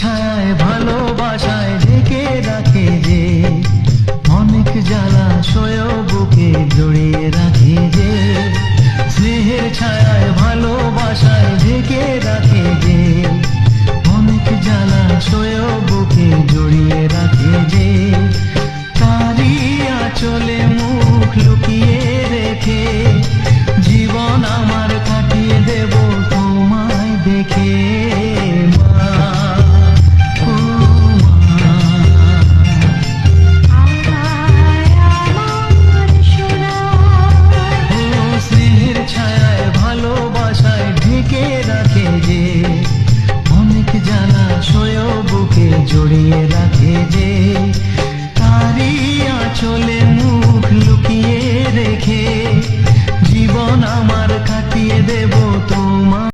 ছায়ায় ভালোবাসায় ঢেকে রাখে যে, অনেক জ্বালা সয়েও বুকে জড়িয়ে রাখে যে। স্নেহের ছায়ায় ভালোবাসায় ঢেকে রাখে যে, অনেক জ্বালা সয়েও বুকে জড়িয়ে রাখে যে। তারই আঁচলে মুখ লুকিয়ে রেখে জীবন আমার কাটিয়ে দেব তোমায় দেখে। মা, ও মা, ও স্নেহের ছায়ায় ভালোবাসায় ঢেকে রাখে যে, অনেক জ্বালা সয়েও বুকে জড়িয়ে রাখে যে।